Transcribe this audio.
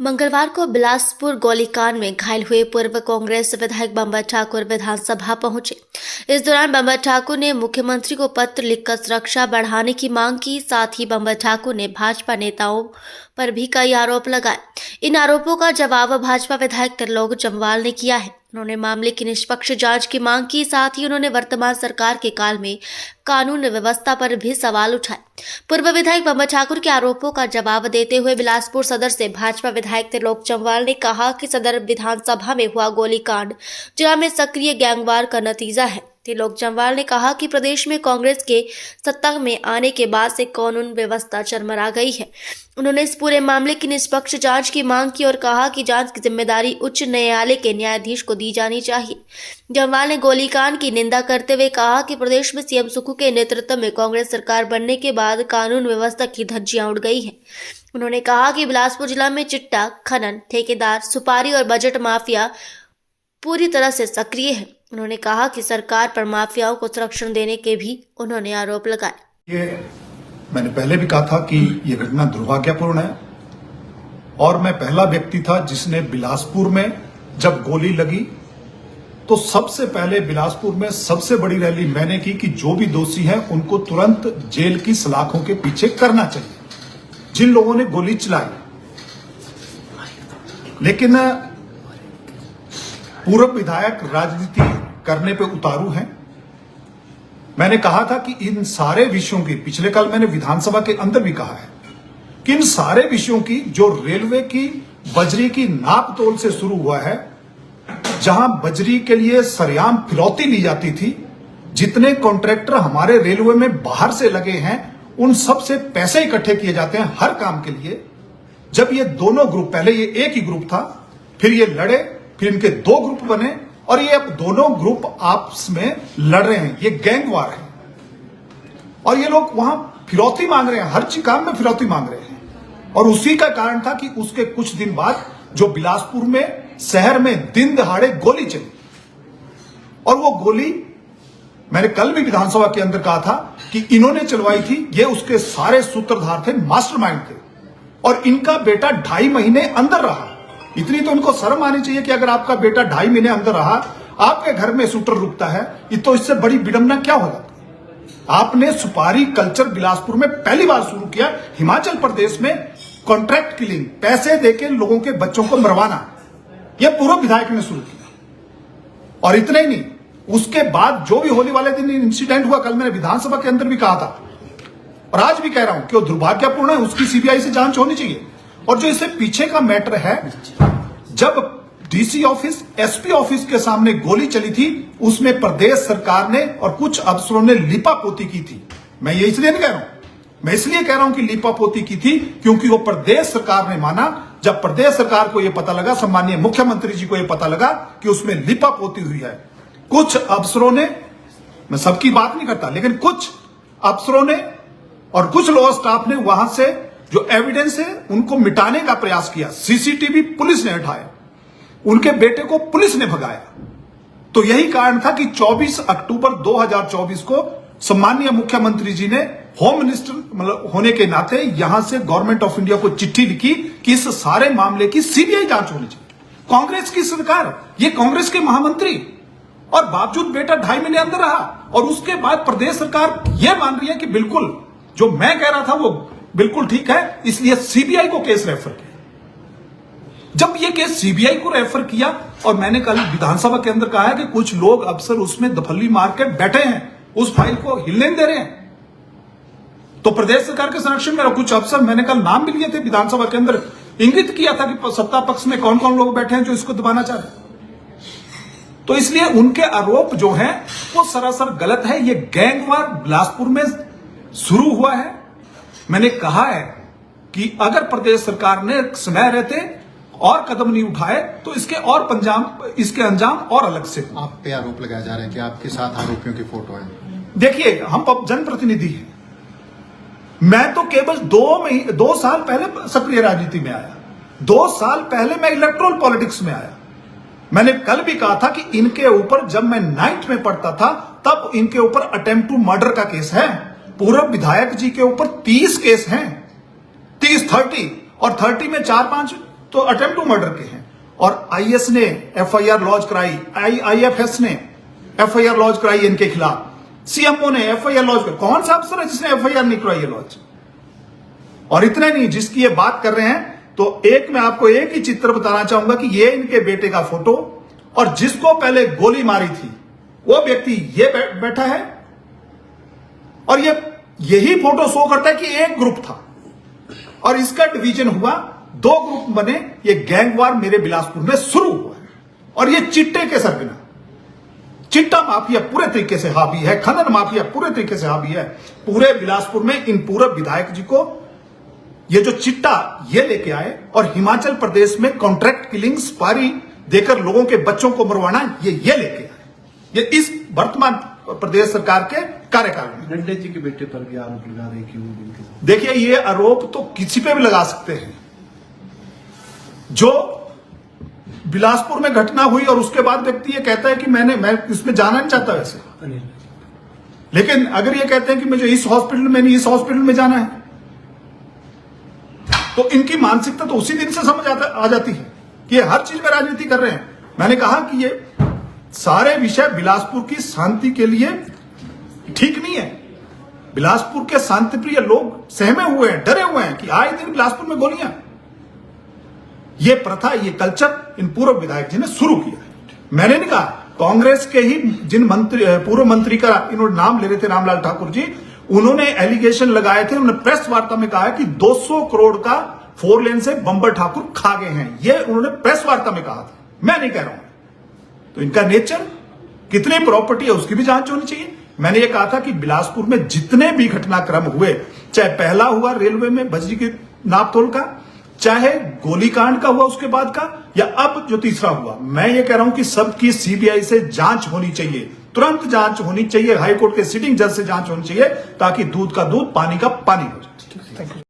मंगलवार को बिलासपुर गोलीकांड में घायल हुए पूर्व कांग्रेस विधायक बंबर ठाकुर विधानसभा पहुंचे। इस दौरान बंबर ठाकुर ने मुख्यमंत्री को पत्र लिखकर सुरक्षा बढ़ाने की मांग की। साथ ही बंबर ठाकुर ने भाजपा नेताओं पर भी कई आरोप लगाए। इन आरोपों का जवाब भाजपा विधायक त्रिलोक जम्वाल ने किया है। उन्होंने मामले की निष्पक्ष जांच की मांग की। साथ ही उन्होंने वर्तमान सरकार के काल में कानून व्यवस्था पर भी सवाल उठाए। पूर्व विधायक बंबर ठाकुर के आरोपों का जवाब देते हुए बिलासपुर सदर से भाजपा विधायक त्रिलोक जम्वाल ने कहा कि सदर विधानसभा में हुआ गोलीकांड जिला में सक्रिय गैंगवार का नतीजा है। त्रिलोक जम्वाल ने कहा कि प्रदेश में कांग्रेस के सत्ता में आने के बाद से कानून व्यवस्था चरमरा गई है। उन्होंने इस पूरे मामले की निष्पक्ष जांच की मांग की और कहा कि जांच की जिम्मेदारी उच्च न्यायालय के न्यायाधीश को दी जानी चाहिए। जम्वाल ने गोलीकांड की निंदा करते हुए कहा कि प्रदेश में सीएम सुक्खू के नेतृत्व में कांग्रेस सरकार बनने के बाद कानून व्यवस्था की धज्जियां उड़ गई हैं। उन्होंने कहा कि बिलासपुर जिला में चिट्टा, खनन, ठेकेदार, सुपारी और बजट माफिया पूरी तरह से सक्रिय है। उन्होंने कहा कि सरकार पर माफियाओं को संरक्षण देने के भी उन्होंने आरोप लगाए। ये मैंने पहले भी कहा था कि ये घटना दुर्भाग्यपूर्ण है और मैं पहला व्यक्ति था जिसने बिलासपुर में जब गोली लगी तो सबसे पहले बिलासपुर में सबसे बड़ी रैली मैंने की कि जो भी दोषी हैं उनको तुरंत जेल की सलाखों के पीछे करना चाहिए जिन लोगों ने गोली चलाई। लेकिन पूर्व विधायक राजनीति करने पे उतारू हैं। मैंने कहा था कि इन सारे विषयों की, पिछले कल मैंने विधानसभा के अंदर भी कहा है कि इन सारे विषयों की जो रेलवे की बजरी की नाप तोल से शुरू हुआ है, जहां बजरी के लिए सरेआम फिरौती ली जाती थी, जितने कॉन्ट्रैक्टर हमारे रेलवे में बाहर से लगे हैं उन सब से पैसे इकट्ठे किए जाते हैं हर काम के लिए। जब ये दोनों ग्रुप, पहले ये एक ही ग्रुप था, फिर ये लड़े, फिर इनके दो ग्रुप बने और ये अब दोनों ग्रुप आपस में लड़ रहे हैं। ये गैंगवार है और ये लोग वहां फिरौती मांग रहे हैं, हर चीज काम में फिरौती मांग रहे हैं। और उसी का कारण था कि उसके कुछ दिन बाद जो बिलासपुर में शहर में दिन दहाड़े गोली चली और वो गोली मैंने कल भी विधानसभा के अंदर कहा था कि इन्होंने चलवाई थी, ये उसके सारे सूत्रधार थे, मास्टरमाइंड थे और इनका बेटा 2.5 महीने अंदर रहा। इतनी तो उनको शर्म आनी चाहिए कि अगर आपका बेटा 2.5 महीने अंदर रहा, आपके घर में शूटर रुकता है, ये तो इससे बड़ी विडंबना क्या हो जाती है। आपने सुपारी कल्चर बिलासपुर में पहली बार शुरू किया। हिमाचल प्रदेश में कॉन्ट्रैक्ट किलिंग, पैसे देके लोगों के बच्चों को मरवाना, यह पूर्व विधायक ने शुरू किया। और इतना ही नहीं, उसके बाद जो भी होली वाले दिन इंसिडेंट हुआ, कल मैंने विधानसभा के अंदर भी कहा था और आज भी कह रहा हूं कि वो दुर्भाग्यपूर्ण है, उसकी सीबीआई से जांच होनी चाहिए। और जो इससे पीछे का मैटर है, जब डीसी ऑफिस, एसपी ऑफिस के सामने गोली चली थी, उसमें प्रदेश सरकार ने और कुछ अफसरों ने लीपापोती की थी। मैं ये इसलिए नहीं कह रहा हूं, मैं इसलिए कह रहा हूं कि लीपापोती की थी क्योंकि वो प्रदेश सरकार ने माना। जब प्रदेश सरकार को यह पता लगा, सम्मानीय मुख्यमंत्री जी को यह पता लगा कि उसमें लीपापोती हुई है, कुछ अफसरों ने, मैं सबकी बात नहीं करता, लेकिन कुछ अफसरों ने और कुछ लोअर स्टाफ ने वहां से जो एविडेंस है उनको मिटाने का प्रयास किया। सीसीटीवी पुलिस ने हटाया, उनके बेटे को पुलिस ने भगाया। तो यही कारण था कि 24 अक्टूबर 2024 को सम्मानीय मुख्यमंत्री जी ने होम मिनिस्टर मतलब होने के नाते यहां से गवर्नमेंट ऑफ इंडिया को चिट्ठी लिखी कि इस सारे मामले की सीबीआई जांच होनी चाहिए। कांग्रेस की सरकार, ये कांग्रेस के महामंत्री, और बावजूद बेटा 2.5 महीने अंदर रहा और उसके बाद प्रदेश सरकार यह मान रही है कि बिल्कुल जो मैं कह रहा था वो बिल्कुल ठीक है, इसलिए सीबीआई को केस रेफर किया। जब ये केस सीबीआई को रेफर किया, और मैंने कल विधानसभा के अंदर कहा है कि कुछ लोग अफसर उसमें दफल्ली मार के बैठे हैं, उस फाइल को हिलने दे रहे हैं, तो प्रदेश सरकार के संरक्षण में कुछ अफसर, मैंने कल नाम भी लिए थे विधानसभा के अंदर, इंगित किया था कि सत्ता पक्ष में कौन कौन लोग बैठे हैं जो इसको दबाना चाह रहे हैं। तो इसलिए उनके आरोप जो हैं वो सरासर गलत है। ये गैंगवार बिलासपुर में शुरू हुआ है। मैंने कहा है कि अगर प्रदेश सरकार ने समय रहते और कदम नहीं उठाए तो इसके अंजाम और अलग से। आप पे आरोप लगाया जा रहा है कि आपके साथ आरोपियों की फोटो है। देखिए, हम जनप्रतिनिधि हैं। मैं तो केवल 2 साल पहले सक्रिय राजनीति में आया, 2 साल पहले मैं इलेक्ट्रोल पॉलिटिक्स में आया। मैंने कल भी कहा था कि इनके ऊपर, जब मैं 9th में पढ़ता था तब इनके ऊपर अटेम्प्ट टू मर्डर का केस है। पूर्व विधायक जी के ऊपर 30 केस हैं, 30 और 30 में 4-5 तो अटेम्प्ट टू मर्डर के हैं। और आईएस ने एफआईआर लॉन्च कराई, आईएफएस ने एफआईआर लॉन्च कराई इनके खिलाफ, सीएमओ ने एफआईआर लॉन्च कराई। कौन सा अफसर है जिसने एफआईआर नहीं कराई है लॉन्च? और इतने नहीं, जिसकी ये बात कर रहे हैं, तो एक मैं आपको एक ही चित्र बताना चाहूंगा कि ये इनके बेटे का फोटो, और जिसको पहले गोली मारी थी वो व्यक्ति ये बैठा है, और ये यही फोटो शो करता है कि एक ग्रुप था और इसका डिवीजन हुआ, 2 ग्रुप बने, ये गैंगवार मेरे बिलासपुर में शुरू हुआ है। और ये चिट्टे के सरगना, चिट्टा माफिया पूरे तरीके से हावी है, खनन माफिया पूरे तरीके से हावी है पूरे बिलासपुर में। इन पूरे विधायक जी को ये जो चिट्टा ये लेके आए और हिमाचल प्रदेश में कॉन्ट्रैक्ट किलिंग स्पारी देकर लोगों के बच्चों को मरवाना, ये लेके आए, ये इस वर्तमान प्रदेश सरकार के कार्यकाल में। नड्डा जी के बेटे पर भी आरोप लगा रहे कि वो, देखिए ये आरोप तो किसी पे भी लगा सकते हैं। जो बिलासपुर में घटना हुई और उसके बाद व्यक्ति ये कहता है कि मैं इसमें जाना नहीं चाहता वैसे, लेकिन अगर ये कहते हैं कि मुझे इस हॉस्पिटल में नहीं इस हॉस्पिटल में जाना है, तो इनकी मानसिकता तो उसी दिन से समझ आ जाती है कि ये हर चीज में राजनीति कर रहे हैं। मैंने कहा कि ये सारे विषय बिलासपुर की शांति के लिए ठीक नहीं है। बिलासपुर के शांतिप्रिय लोग सहमे हुए हैं, डरे हुए हैं कि आए दिन बिलासपुर में गोलियां। ये प्रथा, ये कल्चर इन पूर्व विधायक जी ने शुरू किया है। मैंने नहीं कहा, कांग्रेस के ही जिन पूर्व मंत्री का इन्होंने नाम ले रहे थे, रामलाल ठाकुर जी, उन्होंने एलिगेशन लगाए थे, उन्होंने प्रेस वार्ता में कहा है कि 200 करोड़ का 4 लेन से बंबर ठाकुर खा गए हैं। ये उन्होंने प्रेस वार्ता में कहा था, मैं नहीं कह रहा हूं। तो इनका नेचर, कितनी प्रॉपर्टी है उसकी भी जांच होनी चाहिए। मैंने ये कहा था कि बिलासपुर में जितने भी घटनाक्रम हुए, चाहे पहला हुआ रेलवे में बजरी की नापतोल का, चाहे गोलीकांड का हुआ उसके बाद का, या अब जो तीसरा हुआ, मैं ये कह रहा हूं कि सबकी सीबीआई से जांच होनी चाहिए, तुरंत जांच होनी चाहिए, हाईकोर्ट के सिटिंग जज से जांच होनी चाहिए, ताकि दूध का दूध पानी का पानी हो जाए। Thank you.